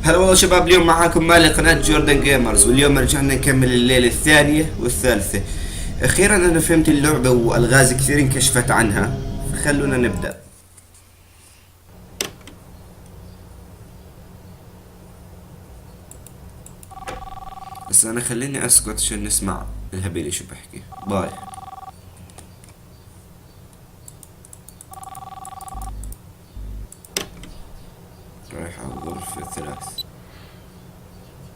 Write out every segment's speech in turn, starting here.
هلا والله شباب، اليوم معاكم مالك قناة جوردن جيمرز، واليوم رجعنا نكمل الليلة الثانية والثالثة. اخيرا انا فهمت اللعبة والغاز كثير انكشفت عنها، فخلونا نبدأ. بس انا خليني اسكت عشان نسمع الهبيلي شو بحكي. باي. رايح على الغرفة الثلاث.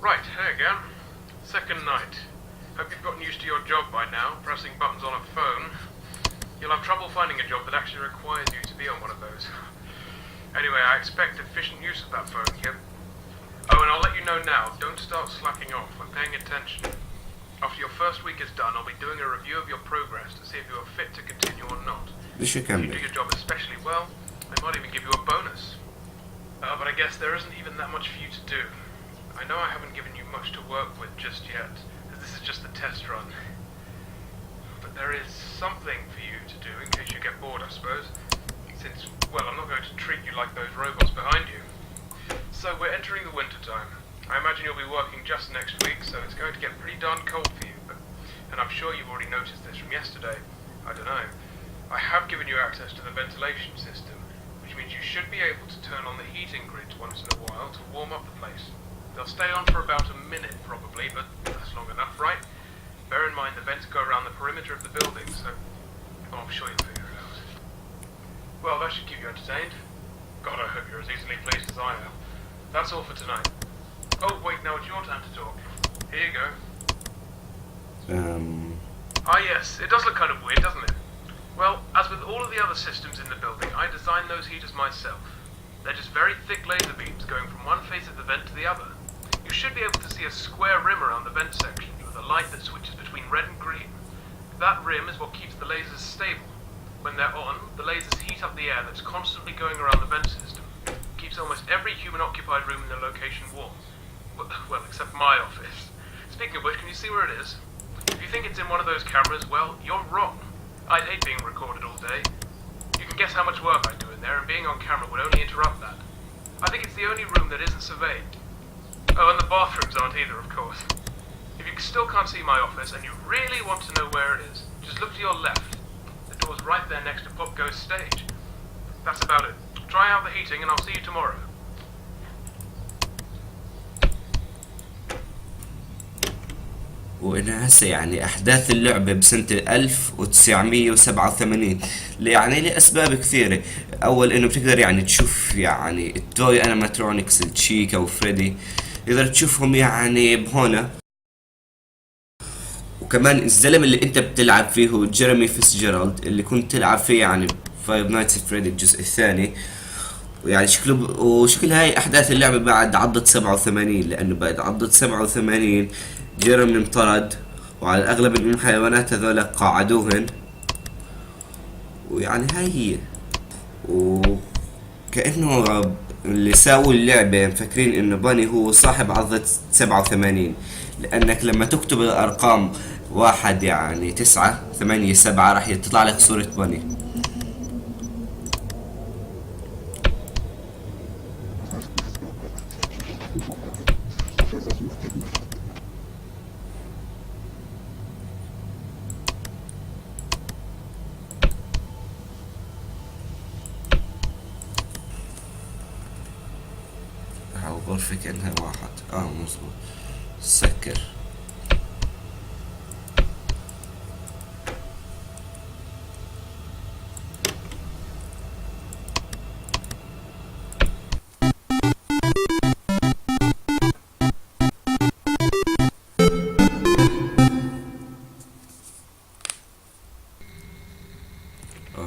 Right, hey again. Second night. Hope you've gotten used to your job by now, pressing buttons on a phone. You'll have trouble finding a job that actually requires you to be on one of those. Anyway, I expect efficient use of that phone here. Oh, and I'll let you know now, don't start slacking off. I'm paying attention. After your first week is done, I'll be doing a review of your progress to see if you are fit to continue or not. If you do your job especially well, I might even give you a bonus. But I guess there isn't even that much for you to do. I know I haven't given you much to work with just yet, as this is just the test run. But there is something for you to do in case you get bored, I suppose. Since, well, I'm not going to treat you like those robots behind you. So we're entering the winter time. I imagine you'll be working just next week, so it's going to get pretty darn cold for you. And I'm sure you've already noticed this from yesterday. I don't know. I have given you access to the ventilation system, which means you should be able to turn on the heating grids once in a while to warm up the place. They'll stay on for about a minute probably, but that's long enough, right? Bear in mind the vents go around the perimeter of the building, so I'm sure you'll figure it out. Well, that should keep you entertained. God, I hope you're as easily pleased as I am. That's all for tonight. Oh, wait, now it's your time to talk. Here you go. Ah, yes, it does look kind of weird, doesn't it? Well, as with all of the other systems in the building, I designed those heaters myself. They're just very thick laser beams going from one face of the vent to the other. You should be able to see a square rim around the vent section with a light that switches between red and green. That rim is what keeps the lasers stable. When they're on, the lasers heat up the air that's constantly going around the vent system. Keeps almost every human-occupied room in the location warm. Well, except my office. Speaking of which, can you see where it is? If you think it's in one of those cameras, well, you're wrong. I'd hate being recorded all day. You can guess how much work I do in there, and being on camera would only interrupt that. I think it's the only room that isn't surveyed. Oh, and the bathrooms aren't either, of course. If you still can't see my office, and you really want to know where it is, just look to your left. The door's right there next to popgoes stage. That's about it. Try out the heating, and I'll see you tomorrow. وإنها هسه يعني أحداث اللعبة بسنة 1987، يعني لأسباب كثيرة. أول إنه بتقدر يعني تشوف يعني التوي أنيماترونكس التشيكا وفريدي، تقدر تشوفهم يعني بهنا. وكمان الزلم اللي أنت بتلعب فيه هو جيريمي فيتزجيرالد، اللي كنت تلعب فيه يعني فايف نايتس فريدي الجزء الثاني. ويعني وشكل هاي أحداث اللعبة بعد عضة 87، لأنه بعد عضة 87 جيريمي انطرد، وعلى الأغلب الحيوانات هذول قاعدوهن. ويعني هاي هي، وكأنه اللي ساووا اللعبة مفكرين إنه باني هو صاحب عضة 87، لأنك لما تكتب الأرقام 1 يعني 9 8 7 راح يطلع لك صورة باني. غرفة كأنها 1 مظبوط. سكر.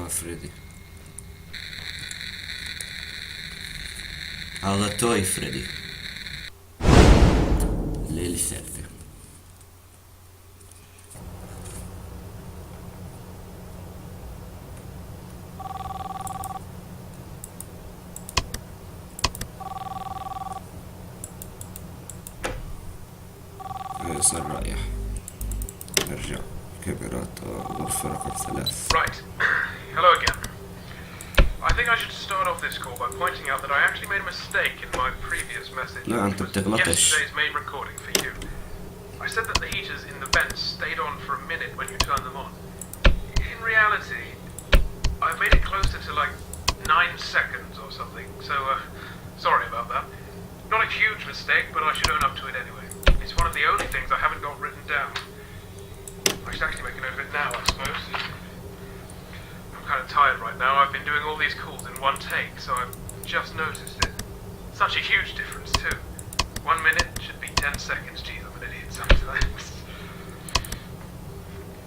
فريدي، هذا توي فريدي. الليلة الثالثة. صار رايح. نرجع كاميرات غرفة رقم 3. Right. Hello again. I think I should start off this call by pointing out that I actually made a mistake in my previous message. لا أنت بتغلطش. Yesterday's main recording for you. I said that the heaters in the vents stayed on for a minute when you turned them on. In reality, I've made it closer to like 9 seconds or something, so sorry about that. Not a huge mistake, but I should own up to it anyway. It's one of the only things I haven't got written down. I should actually make a note of it now, I suppose. I'm kind of tired right now. I've been doing all these calls in one take, so I've just noticed it. Such a huge difference, too. 1 minute should be 10 seconds. Geez, I'm an idiot sometimes.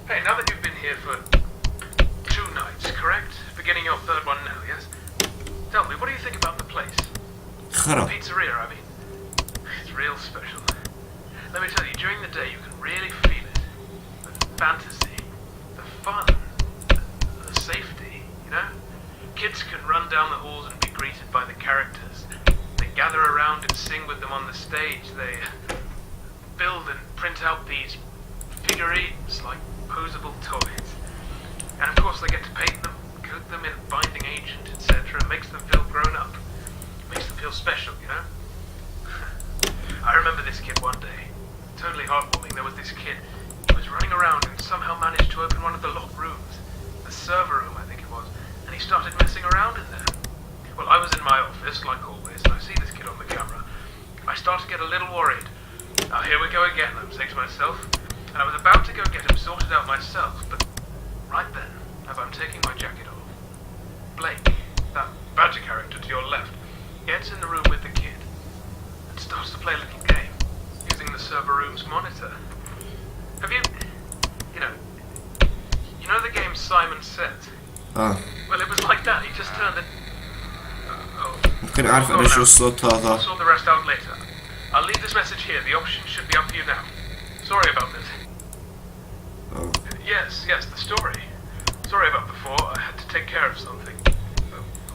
Hey, now that you've been here for 2 nights, correct? Beginning your 3rd one now, yes? Tell me, what do you think about the place? خرب. Pizzeria, I mean. It's real special. Let me tell you, during the day you can really feel it. The fantasy, the fun, the safety, you know? Kids can run down the halls and be greeted by the characters. They gather around and sing with them on the stage. They build and print out these figurines like posable toys. And of course they get to paint them, coat them in binding agent, etc. Makes them feel grown up. Makes them feel special, you know? I remember this kid one day. Totally heartwarming. There was this kid who was running around and somehow managed to open one of the locked rooms. The server room, I think it was. And he started messing around in there. Well, I was in my office, like always, and I see this kid on the camera. I start to get a little worried. Now, here we go again, I'm saying to myself. And I was about to go get him sorted out myself, but right then, as I'm taking my jacket off, Blake, that badger character to your left, gets in the room with the kid and starts to play a little game using the server room's monitor. Have you know the game Simon Says? Well, it was like that. He just turned it. ممكن أعرف إيش الصوت هذا. I'll sort the rest out later. I'll leave this message here. The options should be up for you now. Sorry about this. Oh. Yes, the story. Sorry about before. I had to take care of something.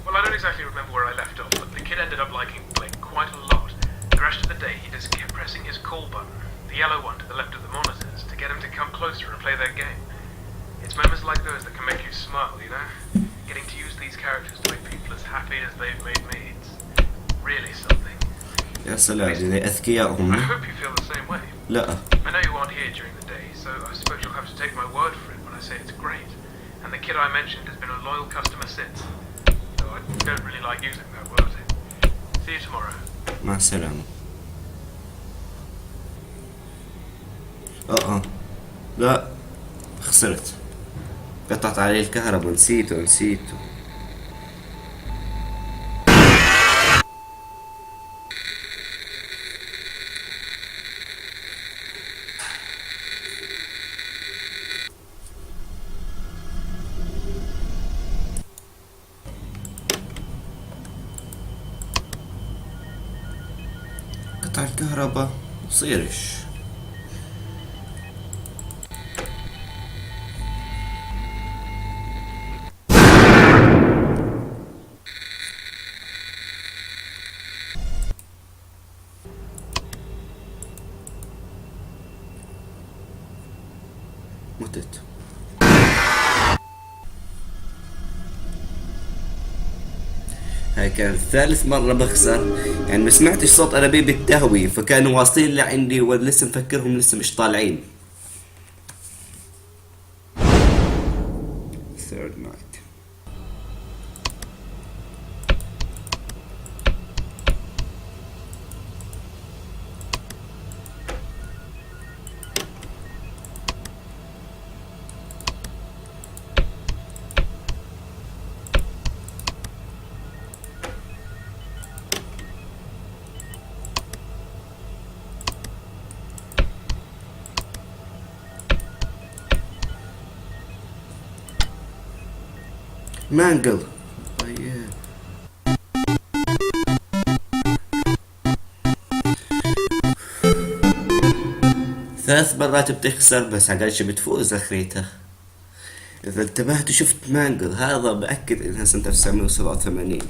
Well, I don't exactly remember where I left off, but the kid ended up liking Blake quite a lot. The rest of the day, he just kept pressing his call button, the yellow one to the left of the monitors, to get him to come closer and play their game. It's moments like those that can make you smile, you know? Getting to use these characters to make people as happy as they've made me. It's really something. يا سلام إذا أذكياء هم. I hope you feel the same way. لا. I know you aren't here during the day, so I suppose you'll have to take my word for it when I say it's great. And the kid I mentioned has been a loyal customer since. So I don't really like using that word. See you tomorrow. مع السلامة. لا خسرت. قطعت عليه الكهرباء نسيته. قطع الكهرباء مصيرش. متت. هاي كانت ثالث مرة بخسر، يعني ما سمعتش صوت أنابيب التهوية، فكانوا واصلين لعندي ولسه مفكرهم لسه مش طالعين. Third night. مانجل. ثلاث مرات بتخسر بس عقلش بتفوز اخريتها. اذا انتبهت وشفت مانجل هذا بأكد انها سنة 1987.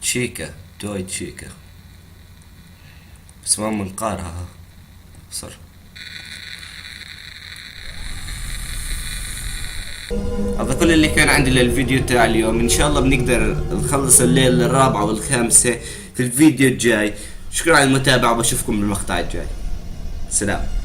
تشيكا توي تشيكا، بس ما منقارها صر. هذا كل اللي كان عندي للفيديو تاع اليوم. ان شاء الله بنقدر نخلص الليلة الرابعة والخامسة في الفيديو الجاي. شكرا على المتابعة وبشوفكم بالمقطع الجاي. سلام.